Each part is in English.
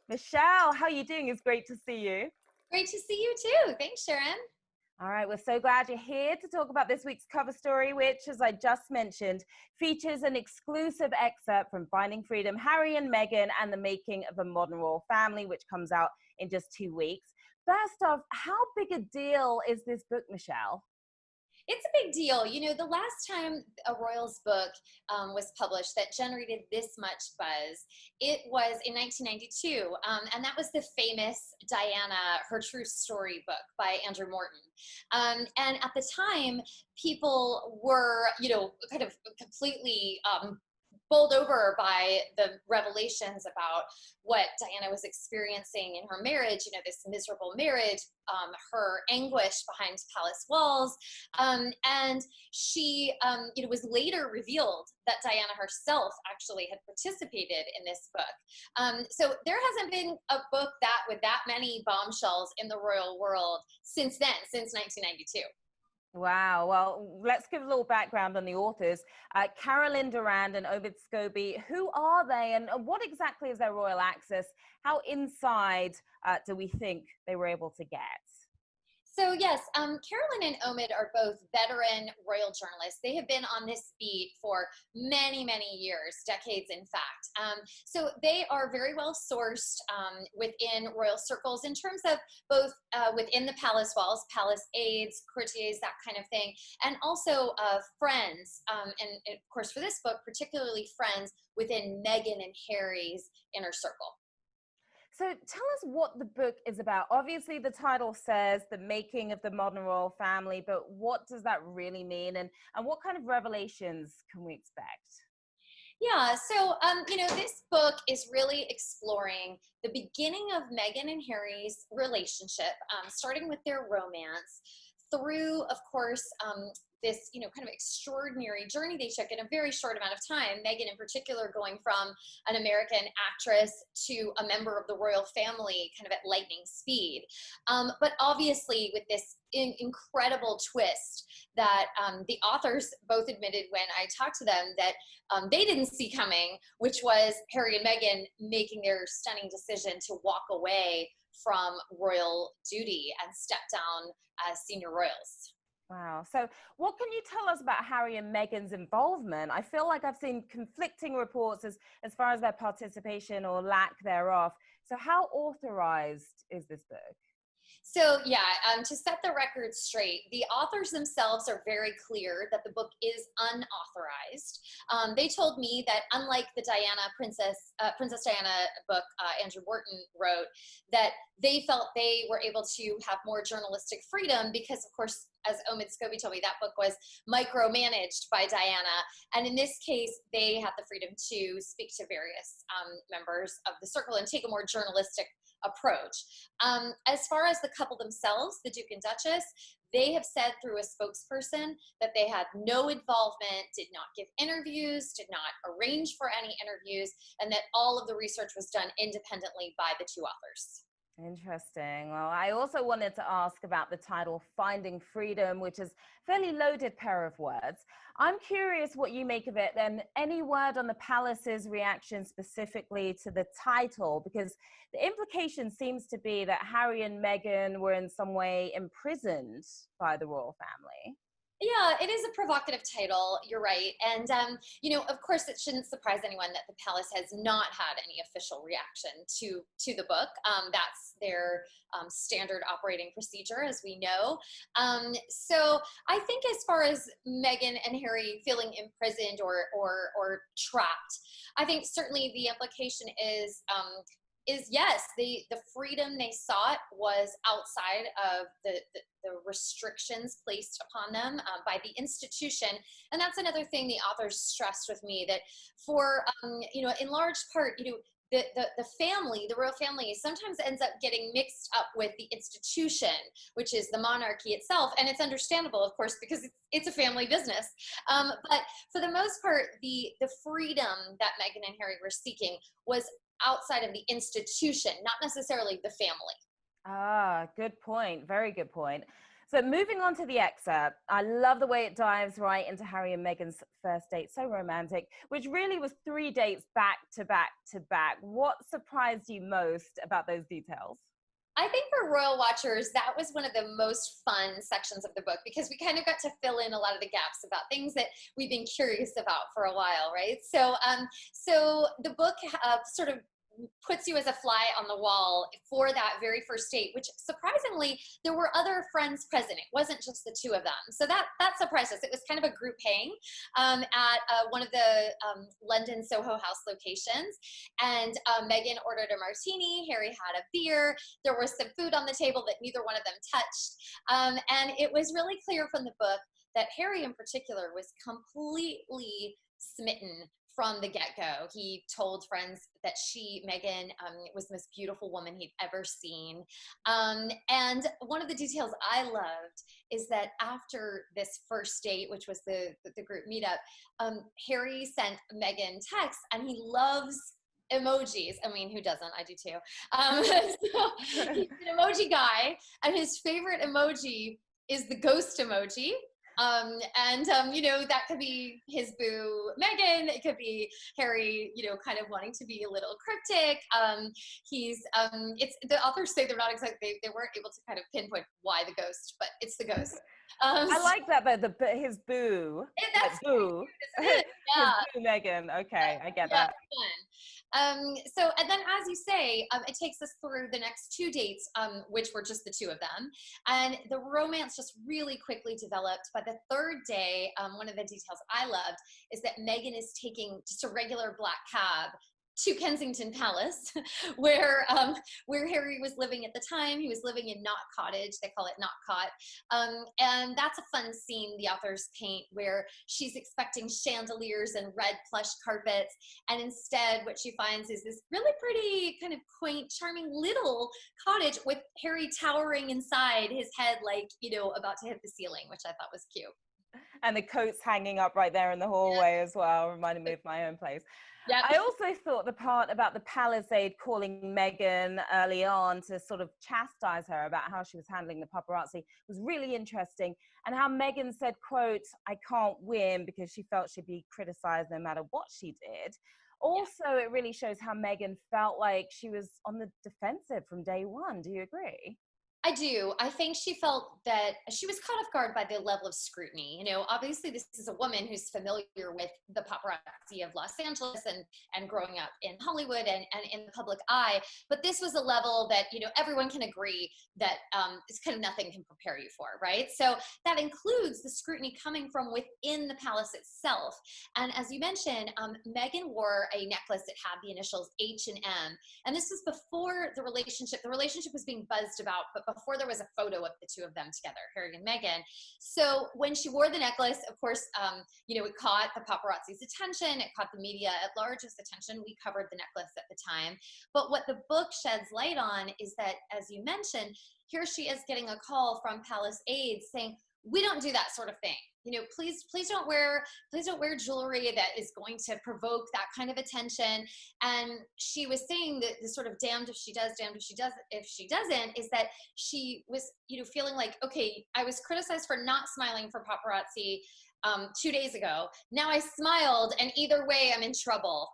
Michelle, how are you doing? It's great to see you. Great to see you too. Thanks, Sharon. All right, we're so glad you're here to talk about this week's cover story, which, as I just mentioned, features an exclusive excerpt from Finding Freedom, Harry and Meghan and the Making of a Modern Royal Family, which comes out in just 2 weeks. First off, how big a deal is this book, Michelle? It's a big deal. You know, the last time a Royals book was published that generated this much buzz, it was in 1992. And that was the famous Diana, Her True Story book by Andrew Morton. And at the time, people were, kind of completely bowled over by the revelations about what Diana was experiencing in her marriage, this miserable marriage, her anguish behind palace walls. And she, was later revealed that Diana herself actually had participated in this book. So there hasn't been a book with that many bombshells in the royal world since then, since 1992. Wow. Well, let's give a little background on the authors. Carolyn Durand and Omid Scobie, who are they and what exactly is their royal access? How inside do we think they were able to get? So yes, Carolyn and Omid are both veteran royal journalists. They have been on this beat for many, many years, decades in fact. So they are very well sourced within royal circles in terms of both within the palace walls, palace aides, courtiers, that kind of thing, and also friends. And of course for this book, particularly friends within Meghan and Harry's inner circle. So tell us what the book is about. Obviously, the title says the making of the modern royal family, but what does that really mean? And what kind of revelations can we expect? Yeah, so, this book is really exploring the beginning of Meghan and Harry's relationship, starting with their romance, through, of course, this, kind of extraordinary journey they took in a very short amount of time. Meghan in particular going from an American actress to a member of the royal family kind of at lightning speed. But obviously with this incredible twist that the authors both admitted when I talked to them that they didn't see coming, which was Harry and Meghan making their stunning decision to walk away from royal duty and step down as senior royals. Wow. So what can you tell us about Harry and Meghan's involvement? I feel like I've seen conflicting reports as far as their participation or lack thereof. So how authorized is this book? So yeah, to set the record straight, the authors themselves are very clear that the book is unauthorized. They told me that unlike the Princess Diana book Andrew Morton wrote, that they felt they were able to have more journalistic freedom because, of course, as Omid Scobie told me, that book was micromanaged by Diana. And in this case, they had the freedom to speak to various members of the circle and take a more journalistic approach. As far as the couple themselves, the Duke and Duchess, they have said through a spokesperson that they had no involvement, did not give interviews, did not arrange for any interviews, and that all of the research was done independently by the two authors. Interesting. Well, I also wanted to ask about the title Finding Freedom, which is a fairly loaded pair of words. I'm curious what you make of it, and any word on the palace's reaction specifically to the title, because the implication seems to be that Harry and Meghan were in some way imprisoned by the royal family. Yeah, it is a provocative title. You're right. And, of course, it shouldn't surprise anyone that the palace has not had any official reaction to the book. That's their standard operating procedure, as we know. So I think as far as Meghan and Harry feeling imprisoned or trapped, I think certainly the implication is yes, the freedom they sought was outside of the restrictions placed upon them by the institution. And that's another thing the authors stressed with me, that for, in large part, the family, the royal family, sometimes ends up getting mixed up with the institution, which is the monarchy itself. And it's understandable, of course, because it's a family business. But for the most part, the freedom that Meghan and Harry were seeking was outside of the institution, not necessarily the family. Ah, good point. Very good point. So moving on to the excerpt, I love the way it dives right into Harry and Meghan's first date, so romantic, which really was 3 dates back to back to back. What surprised you most about those details? I think for Royal Watchers, that was one of the most fun sections of the book because we kind of got to fill in a lot of the gaps about things that we've been curious about for a while, right? So the book sort of puts you as a fly on the wall for that very first date, which surprisingly, there were other friends present. It wasn't just the two of them. So that surprised us. It was kind of a group hang at one of the London Soho House locations. And Meghan ordered a martini, Harry had a beer. There was some food on the table that neither one of them touched. And it was really clear from the book that Harry in particular was completely smitten from the get-go. He told friends that Meghan, was the most beautiful woman he'd ever seen. And one of the details I loved is that after this first date, which was the group meetup, Harry sent Meghan texts, and he loves emojis. I mean, who doesn't? I do too. So he's an emoji guy, and his favorite emoji is the ghost emoji. That could be his boo Meghan. It could be Harry, kind of wanting to be a little cryptic. It's the authors say they're not exactly, they weren't able to kind of pinpoint why the ghost, but it's the ghost. I like that though, his boo. That's boo. yeah. His boo Meghan. Okay, I get that. And then as you say, it takes us through the next 2 dates, which were just the two of them. And the romance just really quickly developed. By the third day, one of the details I loved is that Meghan is taking just a regular black cab to Kensington Palace, where Harry was living at the time. He was living in Knott Cottage. They call it Knott Cot. And that's a fun scene the authors paint where she's expecting chandeliers and red plush carpets. And instead what she finds is this really pretty kind of quaint, charming little cottage with Harry towering inside, his head about to hit the ceiling, which I thought was cute. And the coats hanging up right there in the hallway as well, reminded me of my own place. Yep. I also thought the part about the Palisade calling Meghan early on to sort of chastise her about how she was handling the paparazzi was really interesting. And how Meghan said, quote, "I can't win," because she felt she'd be criticized no matter what she did. Also, It really shows how Meghan felt like she was on the defensive from day one. Do you agree? I do. I think she felt that she was caught off guard by the level of scrutiny. Obviously this is a woman who's familiar with the paparazzi of Los Angeles and growing up in Hollywood and in the public eye. But this was a level that, everyone can agree that it's kind of nothing can prepare you for, right? So that includes the scrutiny coming from within the palace itself. And as you mentioned, Meghan wore a necklace that had the initials H and M. And this was before the relationship was being buzzed about, but before there was a photo of the two of them together, Harry and Meghan. So when she wore the necklace, of course, it caught the paparazzi's attention. It caught the media at large's attention. We covered the necklace at the time. But what the book sheds light on is that, as you mentioned, here she is getting a call from palace aides saying, "We don't do that sort of thing. Please don't wear jewelry that is going to provoke that kind of attention." And she was saying that the sort of damned if she does, damned if she doesn't, is that she was, feeling like, okay, I was criticized for not smiling for paparazzi 2 days ago. Now I smiled, and either way, I'm in trouble.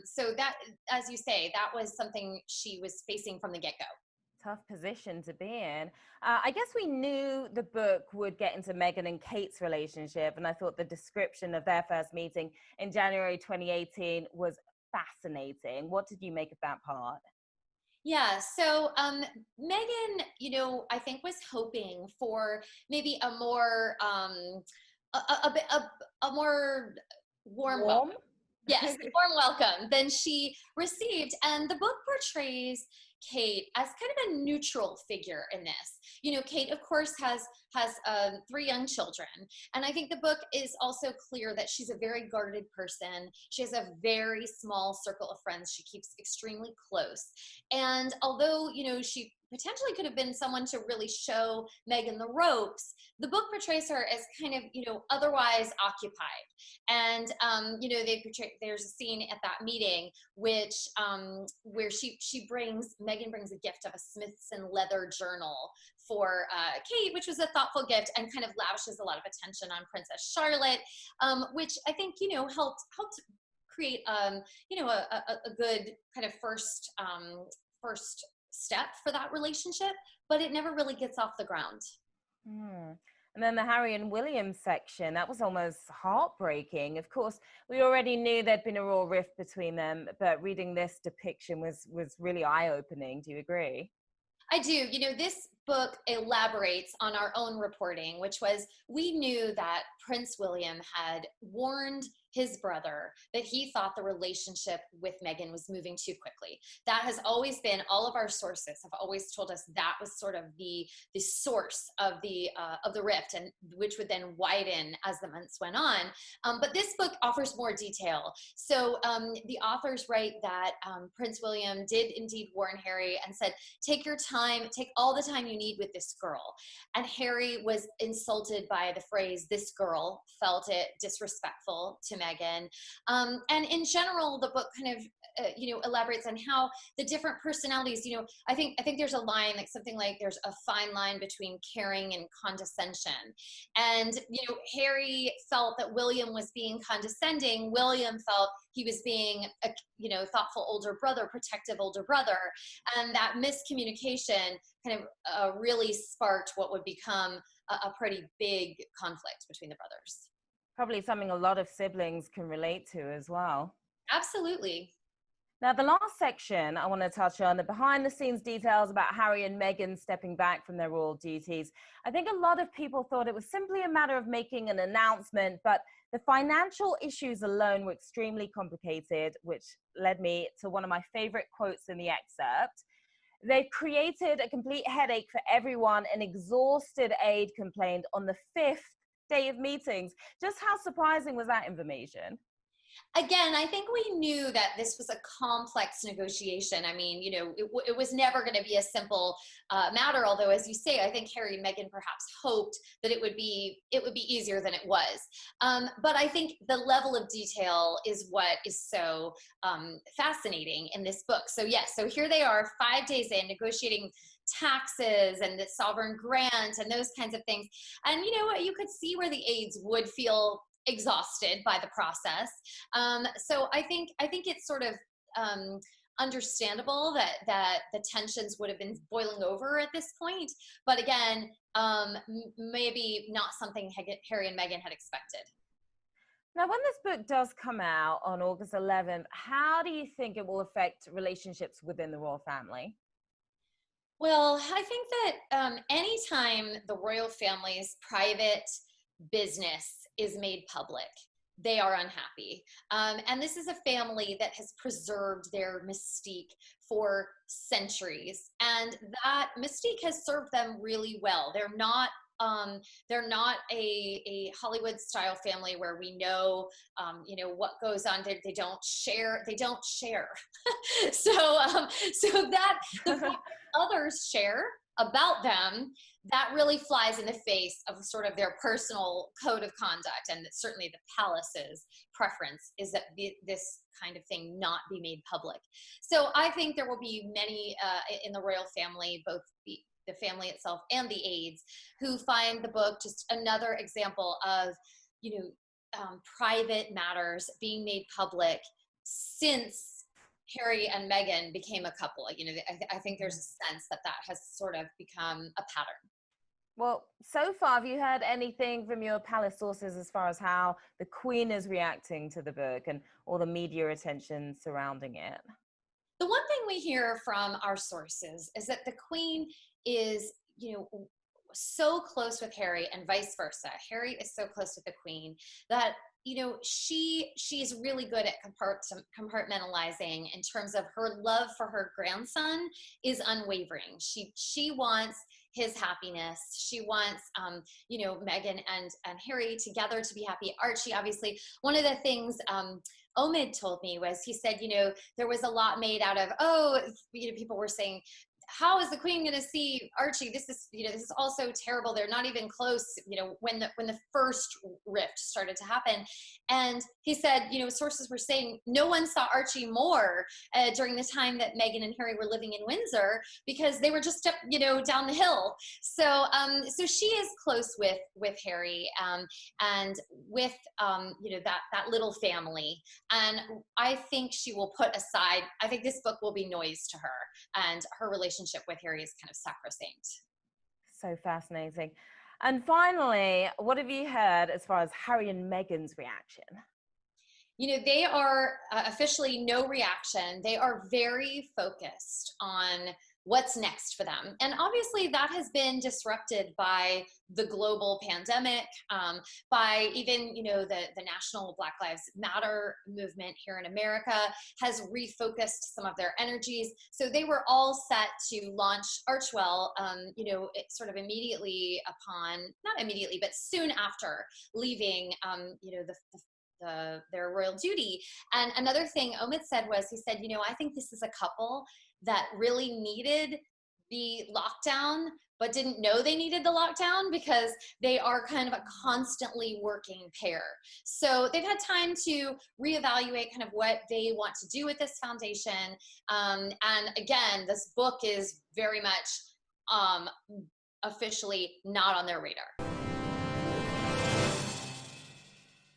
So that, as you say, that was something she was facing from the get-go. Tough position to be in. I guess we knew the book would get into Meghan and Kate's relationship, and I thought the description of their first meeting in January 2018 was fascinating. What did you make of that part? Yeah, so Meghan, I think was hoping for maybe a more a more warm welcome. Yes, warm welcome than she received. And the book portrays Kate as kind of a neutral figure in this. Kate, of course, has 3 young children. And I think the book is also clear that she's a very guarded person. She has a very small circle of friends she keeps extremely close. And although, she potentially could have been someone to really show Meghan the ropes, the book portrays her as kind of, otherwise occupied. And, there's a scene at that meeting where Meghan brings a gift of a Smithson leather journal for Kate, which was a thoughtful gift, and kind of lavishes a lot of attention on Princess Charlotte, which I think, helped create, a good kind of first step for that relationship, but it never really gets off the ground. And then the Harry and William section, that was almost heartbreaking. Of course, we already knew there'd been a real rift between them, but reading this depiction was really eye-opening. Do you agree? I do. This book elaborates on our own reporting, which was, we knew that Prince William had warned his brother that he thought the relationship with Meghan was moving too quickly. That has always been, all of our sources have always told us that was sort of the source of the rift, and which would then widen as the months went on. But this book offers more detail. So the authors write that Prince William did indeed warn Harry and said, take your time, take all the time you need with this girl. And Harry was insulted by the phrase, this girl, felt it disrespectful to Meghan. And in general, the book kind of, elaborates on how the different personalities, I think there's a line, like something like, there's a fine line between caring and condescension. And, Harry felt that William was being condescending. William felt he was being a, thoughtful older brother, protective older brother. And that miscommunication kind of really sparked what would become a pretty big conflict between the brothers. Probably something a lot of siblings can relate to as well. Absolutely. Now, the last section I want to touch on, the behind-the-scenes details about Harry and Meghan stepping back from their royal duties. I think a lot of people thought it was simply a matter of making an announcement, but the financial issues alone were extremely complicated, which led me to one of my favorite quotes in the excerpt. They've created a complete headache for everyone. An exhausted aide complained on the 5th day of meetings. Just how surprising was that information? Again, I think we knew that this was a complex negotiation. I mean, it was never going to be a simple matter. Although, as you say, I think Harry and Meghan perhaps hoped that it would be easier than it was. But I think the level of detail is what is so fascinating in this book. So yes, so here they are, 5 days in, negotiating taxes and the sovereign grant and those kinds of things. And you know what? You could see where the aides would feel exhausted by the process. So I think it's sort of understandable that the tensions would have been boiling over at this point. But again, maybe not something Harry and Meghan had expected. Now, when this book does come out on August 11th, how do you think it will affect relationships within the royal family? Well, I think that anytime the royal family's private business is made public, they are unhappy. And this is a family that has preserved their mystique for centuries. And that mystique has served them really well. They're not a Hollywood style family where we know, what goes on. They don't share. So that the fact that others share about them, that really flies in the face of sort of their personal code of conduct. And certainly the palace's preference is that this kind of thing not be made public. So I think there will be many in the royal family, both the family itself and the aides, who find the book just another example of, private matters being made public since Harry and Meghan became a couple. I think there's a sense that has sort of become a pattern. Well, so far, have you heard anything from your palace sources as far as how the Queen is reacting to the book and all the media attention surrounding it? The one thing we hear from our sources is that the Queen is, so close with Harry and vice versa. Harry is so close with the Queen that, she's really good at compartmentalizing in terms of her love for her grandson is unwavering. She wants his happiness. She wants, Meghan and Harry together to be happy. Archie, obviously, one of the things Omid told me was, he said, there was a lot made out of, people were saying how is the queen going to see Archie? This is, you know, this is also terrible. They're not even close, you know, when the first rift started to happen. And he said, you know, sources were saying no one saw Archie more during the time that Meghan and Harry were living in Windsor, because they were just up, you know, down the hill. So, so she is close with Harry, and with, you know, that little family. And I think she will put aside, I think this book will be noise to her, and her relationship with Harry is kind of sacrosanct. So fascinating. And finally, what have you heard as far as Harry and Meghan's reaction? You know, they are officially no reaction. They are very focused on what's next for them. And obviously that has been disrupted by the global pandemic, by even, you know, the national Black Lives Matter movement here in America has refocused some of their energies. So they were all set to launch Archewell, you know, sort of immediately upon, not immediately, but soon after leaving, you know, their royal duty. And another thing Omid said was, he said, you know, I think this is a couple that really needed the lockdown, but didn't know they needed the lockdown, because they are kind of a constantly working pair. So they've had time to reevaluate kind of what they want to do with this foundation. And again, this book is very much officially not on their radar.